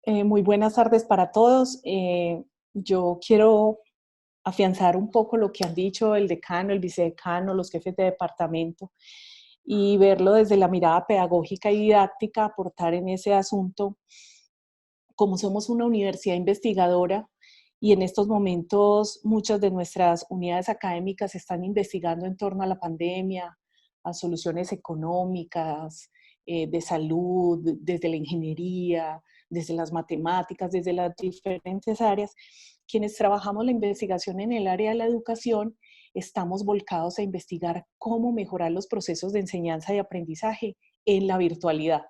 Muy buenas tardes para todos. Yo quiero afianzar un poco lo que han dicho el decano, el vicedecano, los jefes de departamento y verlo desde la mirada pedagógica y didáctica, aportar en ese asunto. Como somos una universidad investigadora y en estos momentos muchas de nuestras unidades académicas están investigando en torno a la pandemia, a soluciones económicas, de salud, desde la ingeniería, desde las matemáticas, desde las diferentes áreas. Quienes trabajamos la investigación en el área de la educación, estamos volcados a investigar cómo mejorar los procesos de enseñanza y aprendizaje en la virtualidad,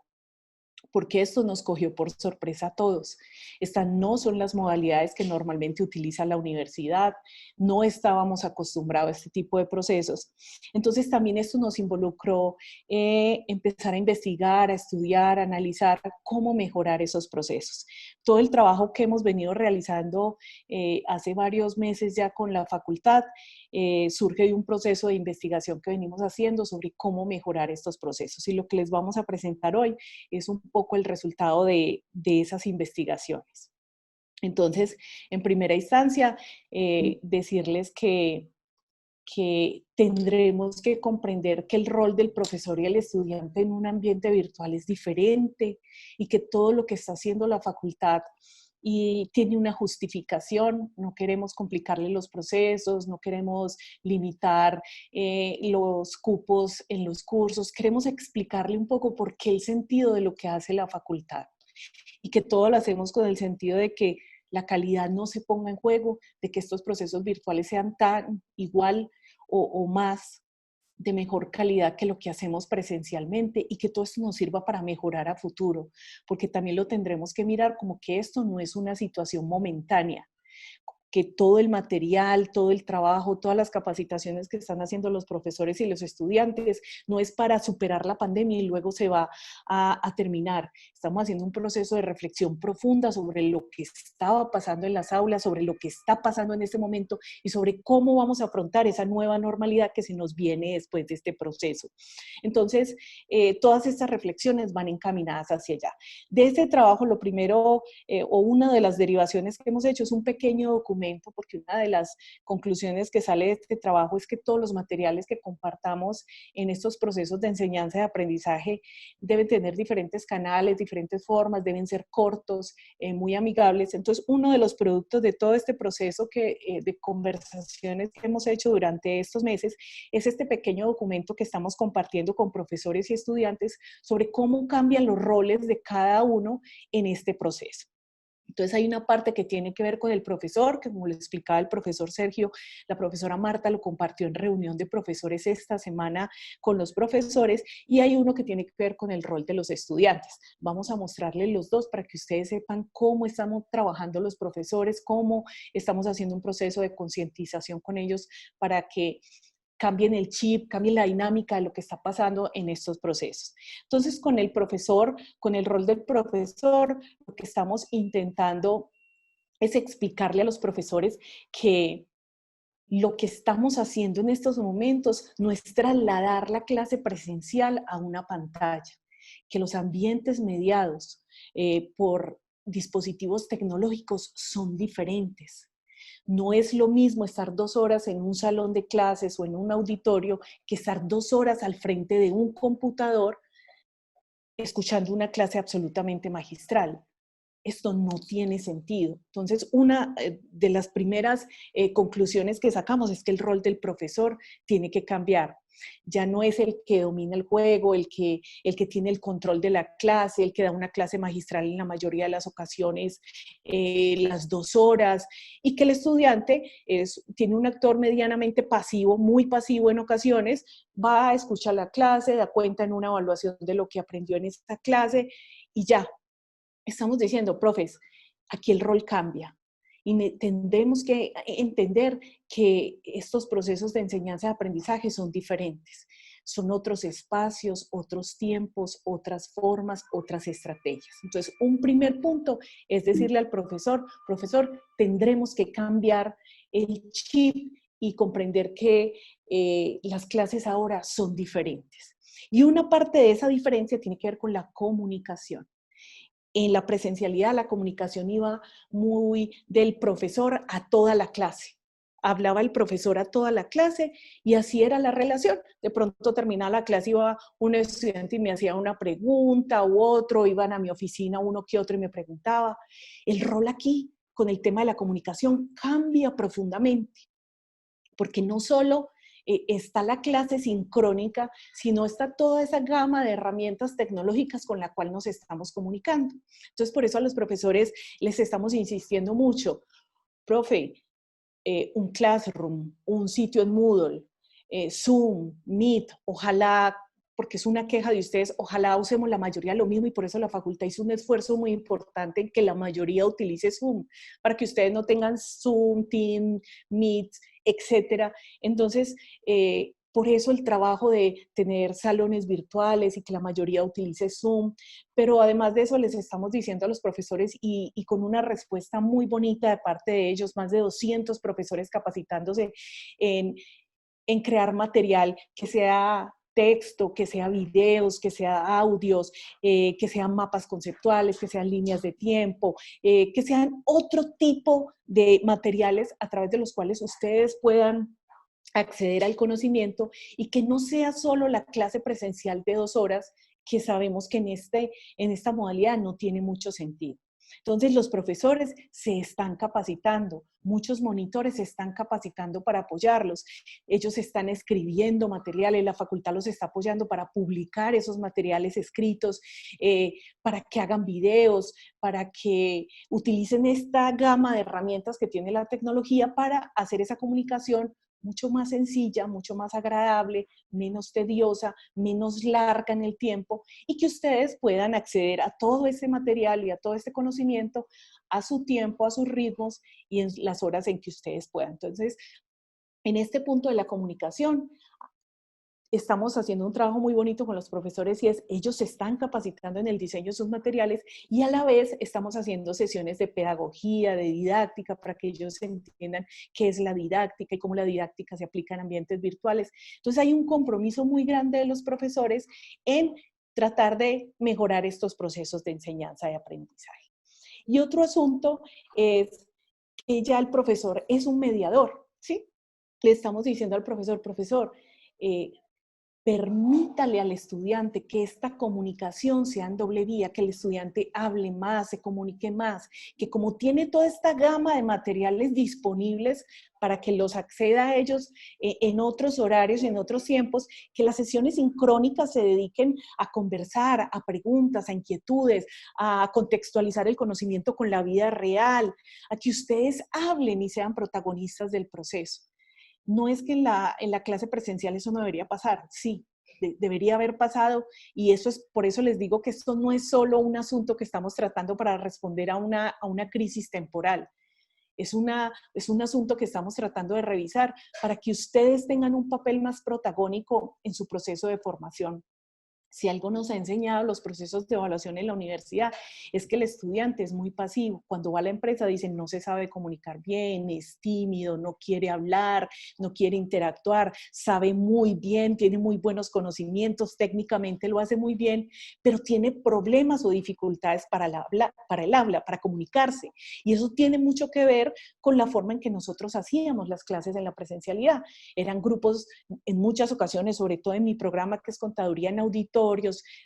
porque esto nos cogió por sorpresa a todos. Estas no son las modalidades que normalmente utiliza la universidad, no estábamos acostumbrados a este tipo de procesos. Entonces también esto nos involucró empezar a investigar, a estudiar, a analizar cómo mejorar esos procesos. Todo el trabajo que hemos venido realizando hace varios meses ya con la facultad surge de un proceso de investigación que venimos haciendo sobre cómo mejorar estos procesos. Y lo que les vamos a presentar hoy es un poco el resultado de esas investigaciones. Entonces, en primera instancia, decirles que tendremos que comprender que el rol del profesor y el estudiante en un ambiente virtual es diferente y que todo lo que está haciendo la facultad y tiene una justificación. No queremos complicarle los procesos, no queremos limitar los cupos en los cursos, queremos explicarle un poco por qué el sentido de lo que hace la facultad y que todo lo hacemos con el sentido de que la calidad no se ponga en juego, de que estos procesos virtuales sean tan igual o más de mejor calidad que lo que hacemos presencialmente y que todo esto nos sirva para mejorar a futuro, porque también lo tendremos que mirar como que esto no es una situación momentánea, que todo el material, todo el trabajo, todas las capacitaciones que están haciendo los profesores y los estudiantes no es para superar la pandemia y luego se va a terminar. Estamos haciendo un proceso de reflexión profunda sobre lo que estaba pasando en las aulas, sobre lo que está pasando en este momento y sobre cómo vamos a afrontar esa nueva normalidad que se nos viene después de este proceso. Entonces, todas estas reflexiones van encaminadas hacia allá. De este trabajo, lo primero o una de las derivaciones que hemos hecho es un pequeño documento, porque una de las conclusiones que sale de este trabajo es que todos los materiales que compartamos en estos procesos de enseñanza y aprendizaje deben tener diferentes canales, diferentes formas, deben ser cortos, muy amigables. Entonces, uno de los productos de todo este proceso de conversaciones que hemos hecho durante estos meses es este pequeño documento que estamos compartiendo con profesores y estudiantes sobre cómo cambian los roles de cada uno en este proceso. Entonces hay una parte que tiene que ver con el profesor, que como le explicaba el profesor Sergio, la profesora Marta lo compartió en reunión de profesores esta semana con los profesores, y hay uno que tiene que ver con el rol de los estudiantes. Vamos a mostrarles los dos para que ustedes sepan cómo estamos trabajando los profesores, cómo estamos haciendo un proceso de concientización con ellos para que cambien el chip, cambien la dinámica de lo que está pasando en estos procesos. Entonces, con el profesor, con el rol del profesor, lo que estamos intentando es explicarle a los profesores que lo que estamos haciendo en estos momentos no es trasladar la clase presencial a una pantalla, que los ambientes mediados por dispositivos tecnológicos son diferentes. No es lo mismo estar 2 horas en un salón de clases o en un auditorio que estar 2 horas al frente de un computador escuchando una clase absolutamente magistral. Esto no tiene sentido. Entonces, una de las primeras conclusiones que sacamos es que el rol del profesor tiene que cambiar. Ya no es el que domina el juego, el que tiene el control de la clase, el que da una clase magistral en la mayoría de las ocasiones, las 2 horas, y que el estudiante tiene un actor medianamente pasivo, muy pasivo en ocasiones, va a escuchar la clase, da cuenta en una evaluación de lo que aprendió en esta clase y ya. Estamos diciendo, profes, aquí el rol cambia y tendremos que entender que estos procesos de enseñanza y aprendizaje son diferentes. Son otros espacios, otros tiempos, otras formas, otras estrategias. Entonces, un primer punto es decirle al profesor, profesor, tendremos que cambiar el chip y comprender que las clases ahora son diferentes. Y una parte de esa diferencia tiene que ver con la comunicación. En la presencialidad la comunicación iba muy del profesor a toda la clase. Hablaba el profesor a toda la clase y así era la relación. De pronto terminaba la clase, iba un estudiante y me hacía una pregunta u otro, iban a mi oficina uno que otro y me preguntaba. El rol aquí con el tema de la comunicación cambia profundamente, porque no solo está la clase sincrónica, sino está toda esa gama de herramientas tecnológicas con la cual nos estamos comunicando. Entonces, por eso a los profesores les estamos insistiendo mucho. Profe, un Classroom, un sitio en Moodle, Zoom, Meet, ojalá, porque es una queja de ustedes, ojalá usemos la mayoría lo mismo y por eso la facultad hizo un esfuerzo muy importante en que la mayoría utilice Zoom, para que ustedes no tengan Zoom, Team, Meet, etcétera. Entonces, por eso el trabajo de tener salones virtuales y que la mayoría utilice Zoom, pero además de eso les estamos diciendo a los profesores y con una respuesta muy bonita de parte de ellos, más de 200 profesores capacitándose en, en crear material que sea texto, que sea videos, que sea audios, que sean mapas conceptuales, que sean líneas de tiempo, que sean otro tipo de materiales a través de los cuales ustedes puedan acceder al conocimiento y que no sea solo la clase presencial de 2 horas, que sabemos que en esta modalidad no tiene mucho sentido. Entonces, los profesores se están capacitando, muchos monitores se están capacitando para apoyarlos. Ellos están escribiendo materiales, la facultad los está apoyando para publicar esos materiales escritos, para que hagan videos, para que utilicen esta gama de herramientas que tiene la tecnología para hacer esa comunicación mucho más sencilla, mucho más agradable, menos tediosa, menos larga en el tiempo y que ustedes puedan acceder a todo ese material y a todo este conocimiento a su tiempo, a sus ritmos y en las horas en que ustedes puedan. Entonces, en este punto de la comunicación, estamos haciendo un trabajo muy bonito con los profesores y es, ellos se están capacitando en el diseño de sus materiales y a la vez estamos haciendo sesiones de pedagogía, de didáctica, para que ellos entiendan qué es la didáctica y cómo la didáctica se aplica en ambientes virtuales. Entonces hay un compromiso muy grande de los profesores en tratar de mejorar estos procesos de enseñanza y aprendizaje. Y otro asunto es que ya el profesor es un mediador, ¿sí? Le estamos diciendo al profesor, profesor, permítale al estudiante que esta comunicación sea en doble vía, que el estudiante hable más, se comunique más, que como tiene toda esta gama de materiales disponibles para que los acceda a ellos en otros horarios, en otros tiempos, que las sesiones sincrónicas se dediquen a conversar, a preguntas, a inquietudes, a contextualizar el conocimiento con la vida real, a que ustedes hablen y sean protagonistas del proceso. No es que en la clase presencial eso no debería pasar, sí, debería haber pasado y eso es, por eso les digo que esto no es solo un asunto que estamos tratando para responder a una crisis temporal. Es un asunto que estamos tratando de revisar para que ustedes tengan un papel más protagónico en su proceso de formación. Si algo nos ha enseñado los procesos de evaluación en la universidad, es que el estudiante es muy pasivo. Cuando va a la empresa dicen no se sabe comunicar bien, es tímido, no quiere hablar, no quiere interactuar, sabe muy bien, tiene muy buenos conocimientos, técnicamente lo hace muy bien, pero tiene problemas o dificultades para el habla, para comunicarse. Y eso tiene mucho que ver con la forma en que nosotros hacíamos las clases en la presencialidad. Eran grupos en muchas ocasiones, sobre todo en mi programa que es Contaduría en Auditorios,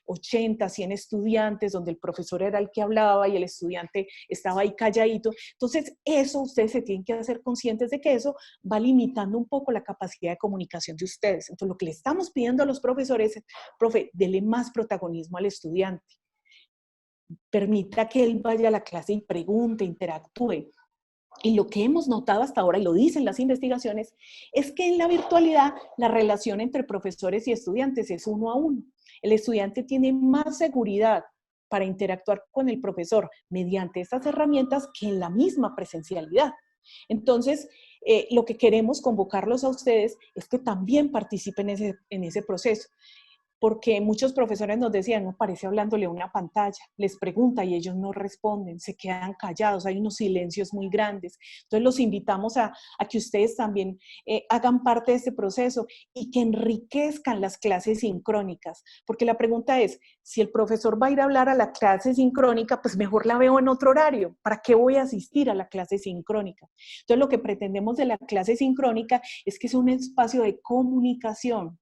80, 100 estudiantes, donde el profesor era el que hablaba y el estudiante estaba ahí calladito. Entonces, eso ustedes se tienen que hacer conscientes de que eso va limitando un poco la capacidad de comunicación de ustedes. Entonces, lo que le estamos pidiendo a los profesores es, profe, dele más protagonismo al estudiante. Permita que él vaya a la clase y pregunte, interactúe. Y lo que hemos notado hasta ahora, y lo dicen las investigaciones, es que en la virtualidad la relación entre profesores y estudiantes es 1 a 1. El estudiante tiene más seguridad para interactuar con el profesor mediante estas herramientas que en la misma presencialidad. Entonces, lo que queremos convocarlos a ustedes es que también participen en ese proceso. porque muchos profesores nos decían, no, parece hablándole a una pantalla, les pregunta y ellos no responden, se quedan callados, hay unos silencios muy grandes. Entonces los invitamos a que ustedes también hagan parte de este proceso y que enriquezcan las clases sincrónicas, porque la pregunta es, si el profesor va a ir a hablar a la clase sincrónica, pues mejor la veo en otro horario, ¿para qué voy a asistir a la clase sincrónica? Entonces lo que pretendemos de la clase sincrónica es que es un espacio de comunicación,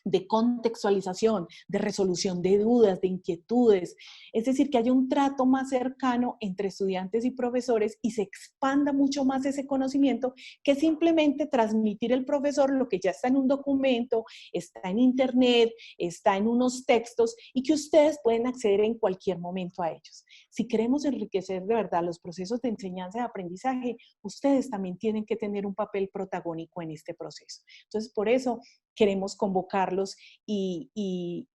de contextualización, de resolución de dudas, de inquietudes, es decir, que haya un trato más cercano entre estudiantes y profesores y se expanda mucho más ese conocimiento que simplemente transmitir el profesor lo que ya está en un documento, está en internet, está en unos textos y que ustedes pueden acceder en cualquier momento a ellos. Si queremos enriquecer de verdad los procesos de enseñanza y aprendizaje, ustedes también tienen que tener un papel protagónico en este proceso. Entonces, por eso queremos convocarlos y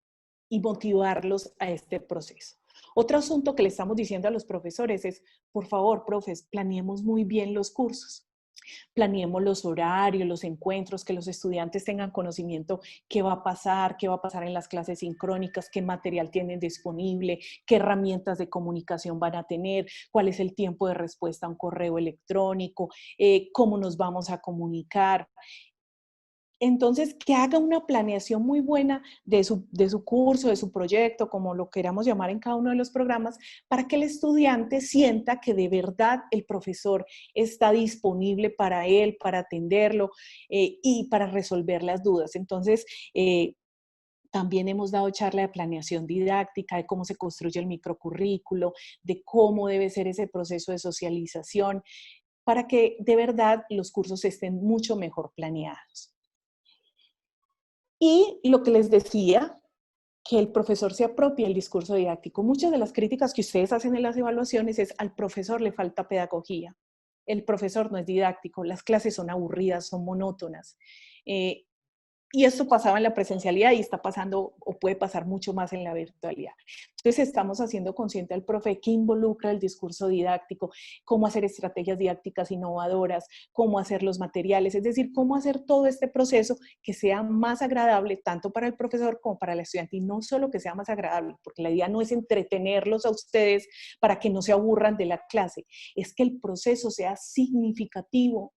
motivarlos a este proceso. Otro asunto que le estamos diciendo a los profesores es, por favor, profes, planeemos muy bien los cursos. Planeemos los horarios, los encuentros, que los estudiantes tengan conocimiento qué va a pasar en las clases sincrónicas, qué material tienen disponible, qué herramientas de comunicación van a tener, cuál es el tiempo de respuesta a un correo electrónico, cómo nos vamos a comunicar. Entonces, que haga una planeación muy buena de su curso, de su proyecto, como lo queramos llamar en cada uno de los programas, para que el estudiante sienta que de verdad el profesor está disponible para él, para atenderlo y para resolver las dudas. Entonces, también hemos dado charla de planeación didáctica, de cómo se construye el microcurrículo, de cómo debe ser ese proceso de socialización, para que de verdad los cursos estén mucho mejor planeados. Y lo que les decía, que el profesor se apropie el discurso didáctico. Muchas de las críticas que ustedes hacen en las evaluaciones es al profesor le falta pedagogía. El profesor no es didáctico, las clases son aburridas, son monótonas. Y esto pasaba en la presencialidad y está pasando o puede pasar mucho más en la virtualidad. Entonces estamos haciendo consciente al profe que involucra el discurso didáctico, cómo hacer estrategias didácticas innovadoras, cómo hacer los materiales, es decir, cómo hacer todo este proceso que sea más agradable tanto para el profesor como para el estudiante. Y no solo que sea más agradable, porque la idea no es entretenerlos a ustedes para que no se aburran de la clase, es que el proceso sea significativo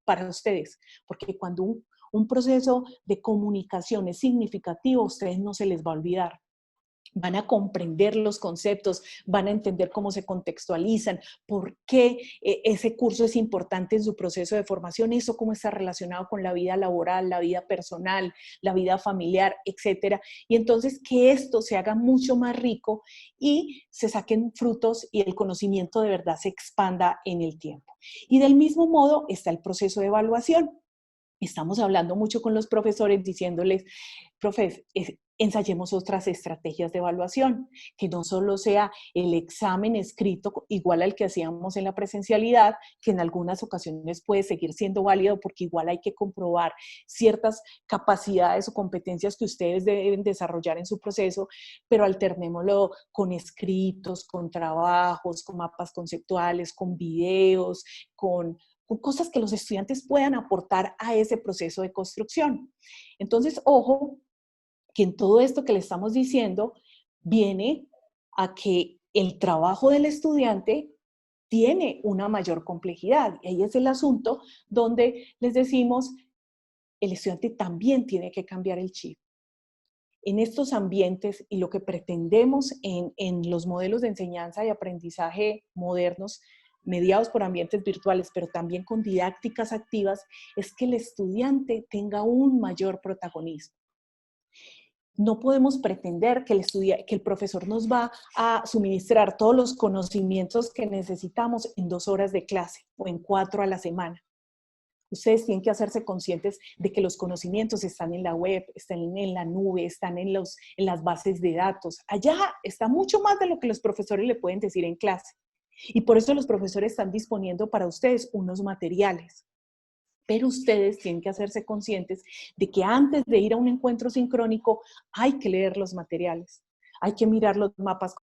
para ustedes, porque cuando un proceso de comunicación es significativo, a ustedes no se les va a olvidar. Van a comprender los conceptos, van a entender cómo se contextualizan, por qué ese curso es importante en su proceso de formación, eso cómo está relacionado con la vida laboral, la vida personal, la vida familiar, etcétera. Y entonces que esto se haga mucho más rico y se saquen frutos y el conocimiento de verdad se expanda en el tiempo. Y del mismo modo está el proceso de evaluación. Estamos hablando mucho con los profesores diciéndoles, profes, ensayemos otras estrategias de evaluación, que no solo sea el examen escrito igual al que hacíamos en la presencialidad, que en algunas ocasiones puede seguir siendo válido porque igual hay que comprobar ciertas capacidades o competencias que ustedes deben desarrollar en su proceso, pero alternémoslo con escritos, con trabajos, con mapas conceptuales, con videos, con cosas que los estudiantes puedan aportar a ese proceso de construcción. Entonces, ojo, que en todo esto que le estamos diciendo viene a que el trabajo del estudiante tiene una mayor complejidad. Y ahí es el asunto donde les decimos, el estudiante también tiene que cambiar el chip. En estos ambientes y lo que pretendemos en los modelos de enseñanza y aprendizaje modernos, mediados por ambientes virtuales, pero también con didácticas activas, es que el estudiante tenga un mayor protagonismo. No podemos pretender que el profesor nos va a suministrar todos los conocimientos que necesitamos en 2 horas de clase o en 4 a la semana. Ustedes tienen que hacerse conscientes de que los conocimientos están en la web, están en la nube, están en las bases de datos. Allá está mucho más de lo que los profesores le pueden decir en clase. Y por eso los profesores están disponiendo para ustedes unos materiales. Pero ustedes tienen que hacerse conscientes de que antes de ir a un encuentro sincrónico hay que leer los materiales, hay que mirar los mapas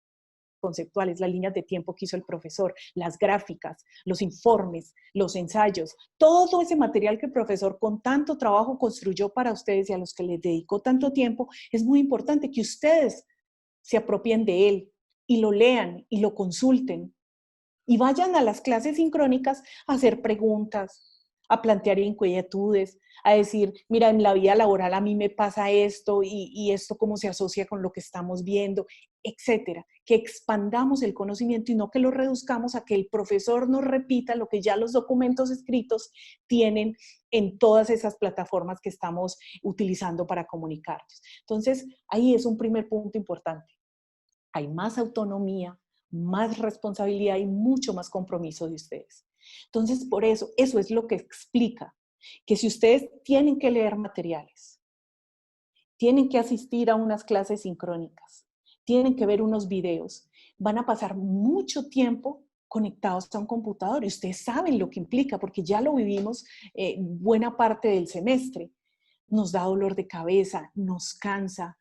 conceptuales, las líneas de tiempo que hizo el profesor, las gráficas, los informes, los ensayos, todo ese material que el profesor con tanto trabajo construyó para ustedes y a los que les dedicó tanto tiempo, es muy importante que ustedes se apropien de él y lo lean y lo consulten y vayan a las clases sincrónicas a hacer preguntas, a plantear inquietudes, a decir, mira, en la vida laboral a mí me pasa esto y esto cómo se asocia con lo que estamos viendo, etcétera. Que expandamos el conocimiento y no que lo reduzcamos a que el profesor nos repita lo que ya los documentos escritos tienen en todas esas plataformas que estamos utilizando para comunicarnos. Entonces, ahí es un primer punto importante. Hay más autonomía, más responsabilidad y mucho más compromiso de ustedes. Entonces, por eso, eso es lo que explica que si ustedes tienen que leer materiales, tienen que asistir a unas clases sincrónicas, tienen que ver unos videos, van a pasar mucho tiempo conectados a un computador y ustedes saben lo que implica porque ya lo vivimos buena parte del semestre. Nos da dolor de cabeza, nos cansa.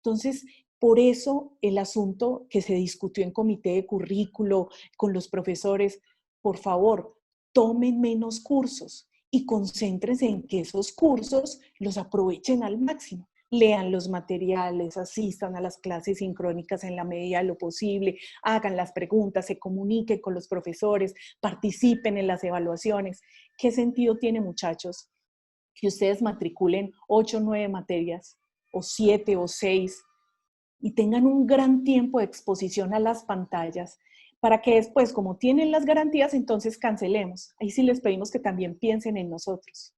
Entonces, por eso el asunto que se discutió en comité de currículo con los profesores, por favor, tomen menos cursos y concéntrense en que esos cursos los aprovechen al máximo. Lean los materiales, asistan a las clases sincrónicas en la medida de lo posible, hagan las preguntas, se comuniquen con los profesores, participen en las evaluaciones. ¿Qué sentido tiene, muchachos, que ustedes matriculen 8 o 9 materias, o 7 o 6, y tengan un gran tiempo de exposición a las pantallas, para que después, como tienen las garantías, entonces cancelemos? Ahí sí les pedimos que también piensen en nosotros.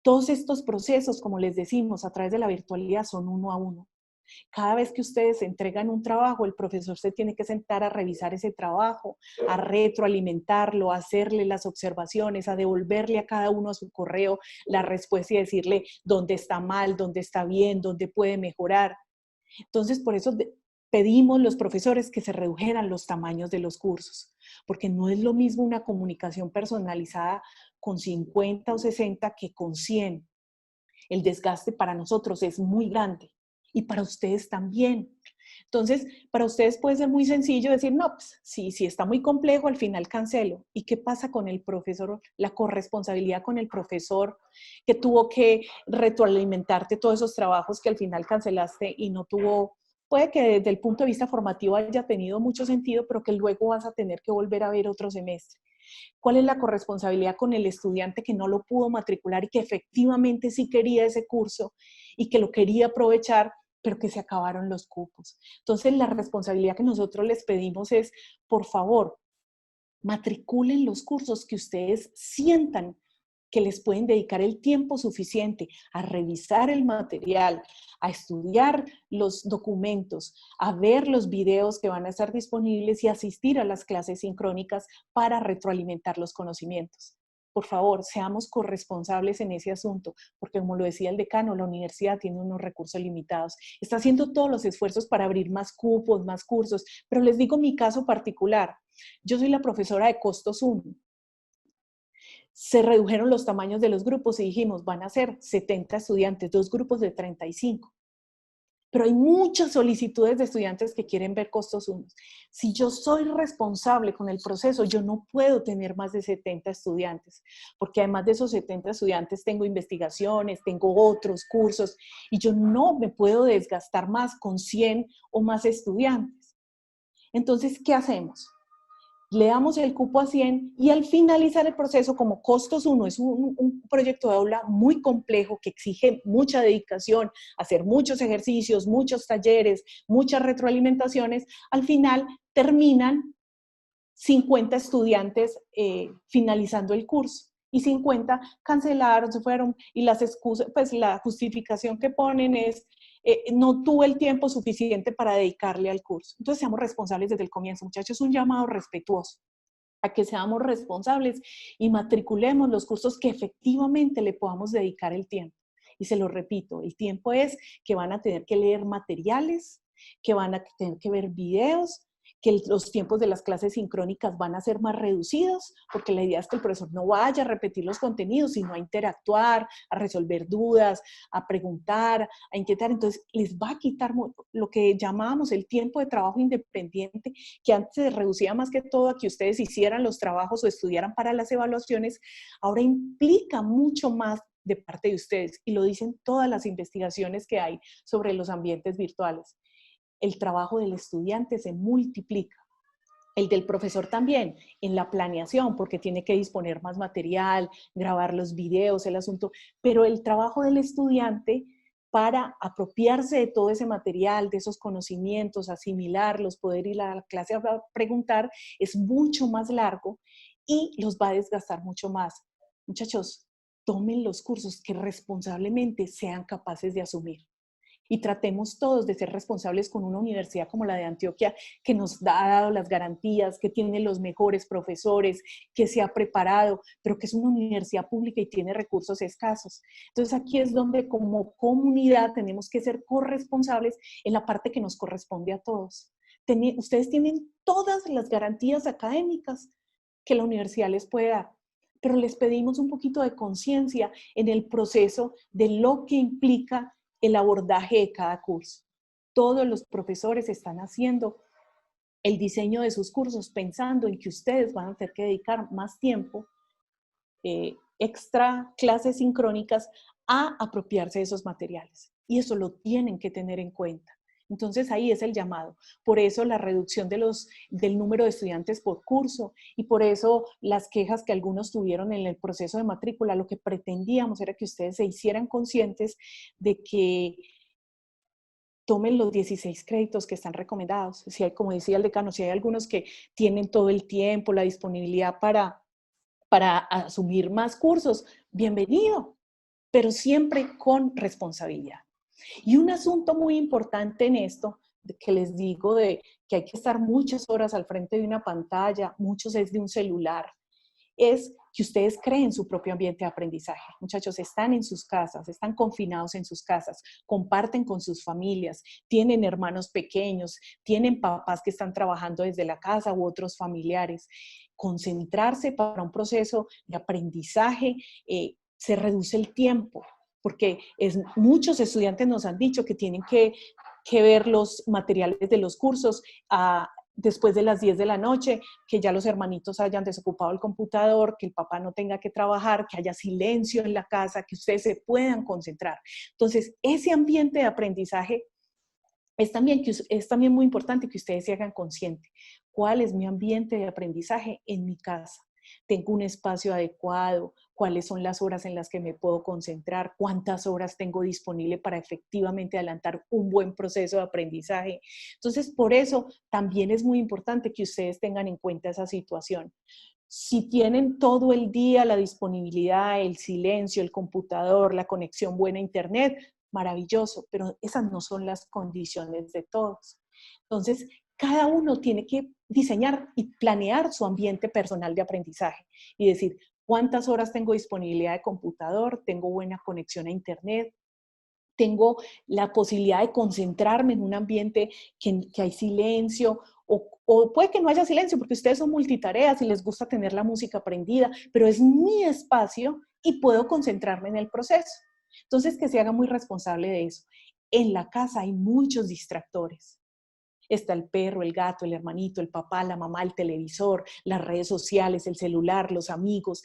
Todos estos procesos, como les decimos, a través de la virtualidad son uno a uno. Cada vez que ustedes entregan un trabajo, el profesor se tiene que sentar a revisar ese trabajo, a retroalimentarlo, a hacerle las observaciones, a devolverle a cada uno a su correo la respuesta y decirle dónde está mal, dónde está bien, dónde puede mejorar. Entonces, por eso pedimos los profesores que se redujeran los tamaños de los cursos, porque no es lo mismo una comunicación personalizada con 50 o 60 que con 100. El desgaste para nosotros es muy grande y para ustedes también. Entonces, para ustedes puede ser muy sencillo decir, no, pues, si está muy complejo, al final cancelo. ¿Y qué pasa con el profesor? La corresponsabilidad con el profesor que tuvo que retroalimentarte todos esos trabajos que al final cancelaste y no tuvo, puede que desde el punto de vista formativo haya tenido mucho sentido, pero que luego vas a tener que volver a ver otro semestre. ¿Cuál es la corresponsabilidad con el estudiante que no lo pudo matricular y que efectivamente sí quería ese curso y que lo quería aprovechar, pero que se acabaron los cupos? Entonces, la responsabilidad que nosotros les pedimos es, por favor, matriculen los cursos que ustedes sientan que les pueden dedicar el tiempo suficiente a revisar el material, a estudiar los documentos, a ver los videos que van a estar disponibles y asistir a las clases sincrónicas para retroalimentar los conocimientos. Por favor, seamos corresponsables en ese asunto, porque como lo decía el decano, la universidad tiene unos recursos limitados. Está haciendo todos los esfuerzos para abrir más cupos, más cursos, pero les digo mi caso particular. Yo soy la profesora de costos 1. Se redujeron los tamaños de los grupos y dijimos, van a ser 70 estudiantes, 2 grupos de 35. Pero hay muchas solicitudes de estudiantes que quieren ver costos 1. Si yo soy responsable con el proceso, yo no puedo tener más de 70 estudiantes, porque además de esos 70 estudiantes tengo investigaciones, tengo otros cursos, y yo no me puedo desgastar más con 100 o más estudiantes. Entonces, ¿qué hacemos? Le damos el cupo a 100 y al finalizar el proceso, como costos 1 es un proyecto de aula muy complejo que exige mucha dedicación, hacer muchos ejercicios, muchos talleres, muchas retroalimentaciones, al final terminan 50 estudiantes finalizando el curso y 50 cancelaron, se fueron, y las excusas, pues la justificación que ponen es no tuve el tiempo suficiente para dedicarle al curso. Entonces seamos responsables desde el comienzo, muchachos, un llamado respetuoso a que seamos responsables y matriculemos los cursos que efectivamente le podamos dedicar el tiempo. Y se lo repito, el tiempo es que van a tener que leer materiales, que van a tener que ver videos, que los tiempos de las clases sincrónicas van a ser más reducidos, porque la idea es que el profesor no vaya a repetir los contenidos, sino a interactuar, a resolver dudas, a preguntar, a inquietar. Entonces, les va a quitar lo que llamábamos el tiempo de trabajo independiente, que antes se reducía más que todo a que ustedes hicieran los trabajos o estudiaran para las evaluaciones. Ahora implica mucho más de parte de ustedes, y lo dicen todas las investigaciones que hay sobre los ambientes virtuales. El trabajo del estudiante se multiplica. El del profesor también, en la planeación, porque tiene que disponer más material, grabar los videos, el asunto, pero el trabajo del estudiante para apropiarse de todo ese material, de esos conocimientos, asimilarlos, poder ir a la clase a preguntar, es mucho más largo y los va a desgastar mucho más. Muchachos, tomen los cursos que responsablemente sean capaces de asumir. Y tratemos todos de ser responsables con una universidad como la de Antioquia, que nos ha dado las garantías, que tiene los mejores profesores, que se ha preparado, pero que es una universidad pública y tiene recursos escasos. Entonces aquí es donde como comunidad tenemos que ser corresponsables en la parte que nos corresponde a todos. Ustedes tienen todas las garantías académicas que la universidad les puede dar, pero les pedimos un poquito de conciencia en el proceso de lo que implica el abordaje de cada curso. Todos los profesores están haciendo el diseño de sus cursos pensando en que ustedes van a tener que dedicar más tiempo, extra clases sincrónicas, a apropiarse de esos materiales. Y eso lo tienen que tener en cuenta. Entonces ahí es el llamado. Por eso la reducción del número de estudiantes por curso y por eso las quejas que algunos tuvieron en el proceso de matrícula. Lo que pretendíamos era que ustedes se hicieran conscientes de que tomen los 16 créditos que están recomendados. Si hay, como decía el decano, si hay algunos que tienen todo el tiempo, la disponibilidad para asumir más cursos, bienvenido, pero siempre con responsabilidad. Y un asunto muy importante en esto, que les digo, de que hay que estar muchas horas al frente de una pantalla, muchos es de un celular, es que ustedes creen su propio ambiente de aprendizaje. Muchachos, están en sus casas, están confinados en sus casas, comparten con sus familias, tienen hermanos pequeños, tienen papás que están trabajando desde la casa u otros familiares. Concentrarse para un proceso de aprendizaje, se reduce el tiempo, porque muchos estudiantes nos han dicho que tienen que ver los materiales de los cursos después de las 10 de la noche, que ya los hermanitos hayan desocupado el computador, que el papá no tenga que trabajar, que haya silencio en la casa, que ustedes se puedan concentrar. Entonces, ese ambiente de aprendizaje es también muy importante que ustedes se hagan conscientes. ¿Cuál es mi ambiente de aprendizaje en mi casa? ¿Tengo un espacio adecuado? ¿Cuáles son las horas en las que me puedo concentrar? ¿Cuántas horas tengo disponible para efectivamente adelantar un buen proceso de aprendizaje? Entonces, por eso también es muy importante que ustedes tengan en cuenta esa situación. Si tienen todo el día la disponibilidad, el silencio, el computador, la conexión buena a internet, maravilloso, pero esas no son las condiciones de todos. Entonces, cada uno tiene que diseñar y planear su ambiente personal de aprendizaje y decir, ¿cuántas horas tengo disponibilidad de computador? ¿Tengo buena conexión a internet? ¿Tengo la posibilidad de concentrarme en un ambiente que hay silencio? O puede que no haya silencio porque ustedes son multitareas y les gusta tener la música prendida, pero es mi espacio y puedo concentrarme en el proceso. Entonces, que se haga muy responsable de eso. En la casa hay muchos distractores. Está el perro, el gato, el hermanito, el papá, la mamá, el televisor, las redes sociales, el celular, los amigos.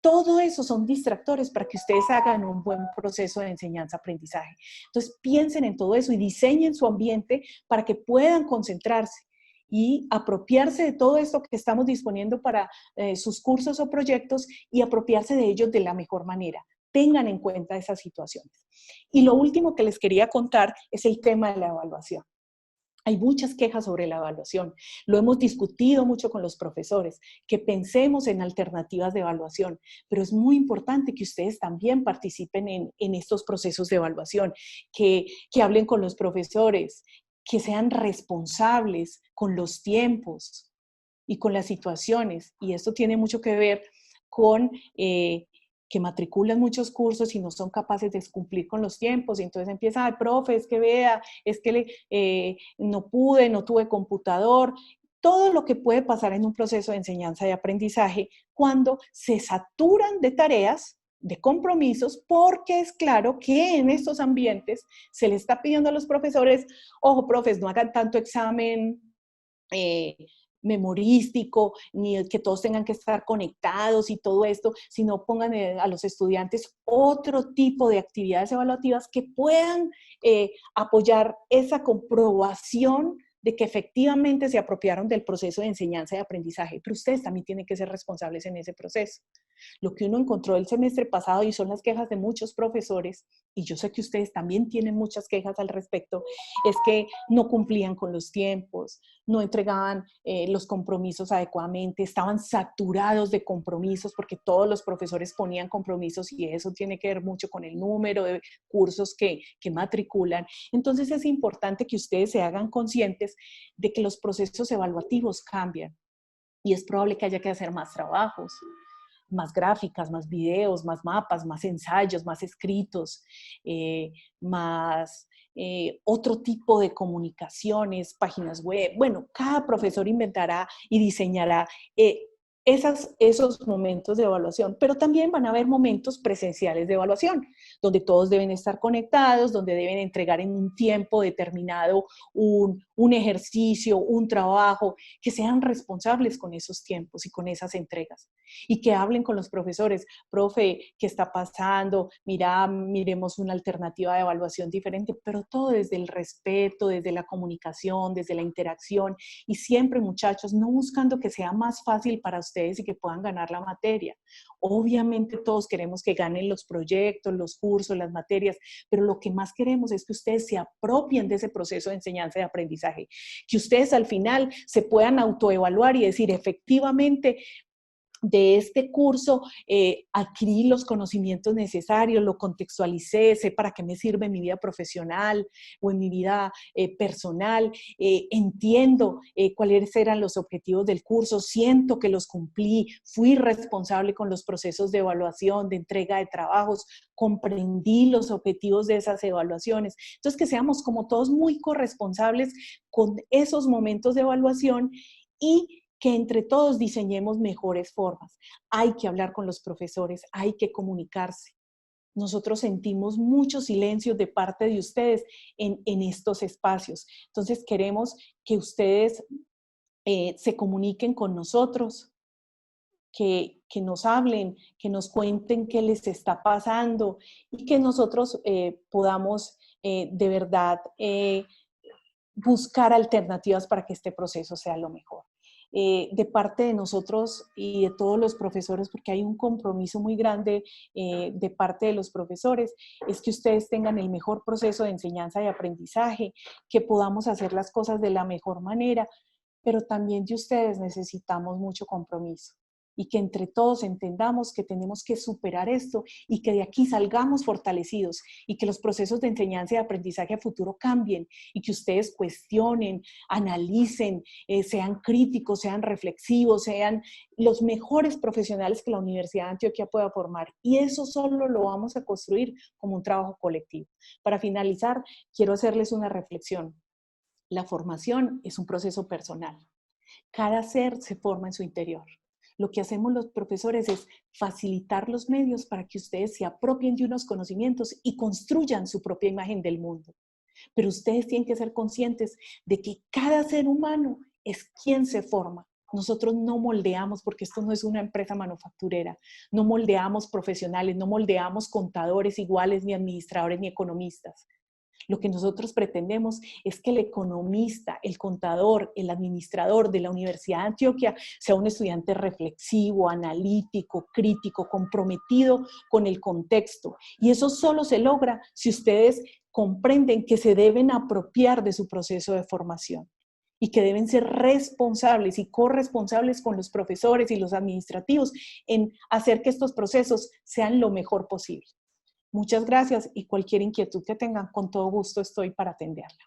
Todo eso son distractores para que ustedes hagan un buen proceso de enseñanza-aprendizaje. Entonces, piensen en todo eso y diseñen su ambiente para que puedan concentrarse y apropiarse de todo esto que estamos disponiendo para sus cursos o proyectos y apropiarse de ellos de la mejor manera. Tengan en cuenta esas situaciones. Y lo último que les quería contar es el tema de la evaluación. Hay muchas quejas sobre la evaluación. Lo hemos discutido mucho con los profesores, que pensemos en alternativas de evaluación, pero es muy importante que ustedes también participen en estos procesos de evaluación, que hablen con los profesores, que sean responsables con los tiempos y con las situaciones. Y esto tiene mucho que ver con que matriculan muchos cursos y no son capaces de cumplir con los tiempos, y entonces empiezan, ay, profe, es que vea, es que no pude, no tuve computador, todo lo que puede pasar en un proceso de enseñanza y aprendizaje cuando se saturan de tareas, de compromisos, porque es claro que en estos ambientes se le está pidiendo a los profesores, ojo, profes, no hagan tanto examen eh, memorístico, ni que todos tengan que estar conectados y todo esto, sino pongan a los estudiantes otro tipo de actividades evaluativas que puedan apoyar esa comprobación de que efectivamente se apropiaron del proceso de enseñanza y aprendizaje, pero ustedes también tienen que ser responsables en ese proceso. Lo que uno encontró el semestre pasado, y son las quejas de muchos profesores, y yo sé que ustedes también tienen muchas quejas al respecto, es que no cumplían con los tiempos, no entregaban los compromisos adecuadamente, estaban saturados de compromisos porque todos los profesores ponían compromisos y eso tiene que ver mucho con el número de cursos que matriculan. Entonces es importante que ustedes se hagan conscientes de que los procesos evaluativos cambian y es probable que haya que hacer más trabajos, más gráficas, más videos, más mapas, más ensayos, más escritos, más otro tipo de comunicaciones, páginas web. Bueno, cada profesor inventará y diseñará esos momentos de evaluación, pero también van a haber momentos presenciales de evaluación, donde todos deben estar conectados, donde deben entregar en un tiempo determinado un ejercicio, un trabajo, que sean responsables con esos tiempos y con esas entregas. Y que hablen con los profesores, profe, ¿qué está pasando? Mira, miremos una alternativa de evaluación diferente, pero todo desde el respeto, desde la comunicación, desde la interacción y siempre, muchachos, no buscando que sea más fácil para ustedes y que puedan ganar la materia. Obviamente todos queremos que ganen los proyectos, los cursos, las materias, pero lo que más queremos es que ustedes se apropien de ese proceso de enseñanza y aprendizaje, que ustedes al final se puedan autoevaluar y decir, efectivamente, de este curso adquirí los conocimientos necesarios, lo contextualicé, sé para qué me sirve en mi vida profesional o en mi vida personal, entiendo cuáles eran los objetivos del curso, siento que los cumplí, fui responsable con los procesos de evaluación, de entrega de trabajos, comprendí los objetivos de esas evaluaciones. Entonces, que seamos como todos muy corresponsables con esos momentos de evaluación y que entre todos diseñemos mejores formas. Hay que hablar con los profesores, hay que comunicarse. Nosotros sentimos mucho silencio de parte de ustedes en estos espacios. Entonces queremos que ustedes se comuniquen con nosotros, que nos hablen, que nos cuenten qué les está pasando y que nosotros podamos de verdad buscar alternativas para que este proceso sea lo mejor. De parte de nosotros y de todos los profesores, porque hay un compromiso muy grande de parte de los profesores, es que ustedes tengan el mejor proceso de enseñanza y aprendizaje, que podamos hacer las cosas de la mejor manera, pero también de ustedes necesitamos mucho compromiso y que entre todos entendamos que tenemos que superar esto y que de aquí salgamos fortalecidos y que los procesos de enseñanza y aprendizaje a futuro cambien y que ustedes cuestionen, analicen, sean críticos, sean reflexivos, sean los mejores profesionales que la Universidad de Antioquia pueda formar. Y eso solo lo vamos a construir como un trabajo colectivo. Para finalizar, quiero hacerles una reflexión. La formación es un proceso personal. Cada ser se forma en su interior. Lo que hacemos los profesores es facilitar los medios para que ustedes se apropien de unos conocimientos y construyan su propia imagen del mundo. Pero ustedes tienen que ser conscientes de que cada ser humano es quien se forma. Nosotros no moldeamos, porque esto no es una empresa manufacturera, no moldeamos profesionales, no moldeamos contadores iguales, ni administradores, ni economistas. Lo que nosotros pretendemos es que el economista, el contador, el administrador de la Universidad de Antioquia sea un estudiante reflexivo, analítico, crítico, comprometido con el contexto. Y eso solo se logra si ustedes comprenden que se deben apropiar de su proceso de formación y que deben ser responsables y corresponsables con los profesores y los administrativos en hacer que estos procesos sean lo mejor posible. Muchas gracias y cualquier inquietud que tengan, con todo gusto estoy para atenderla.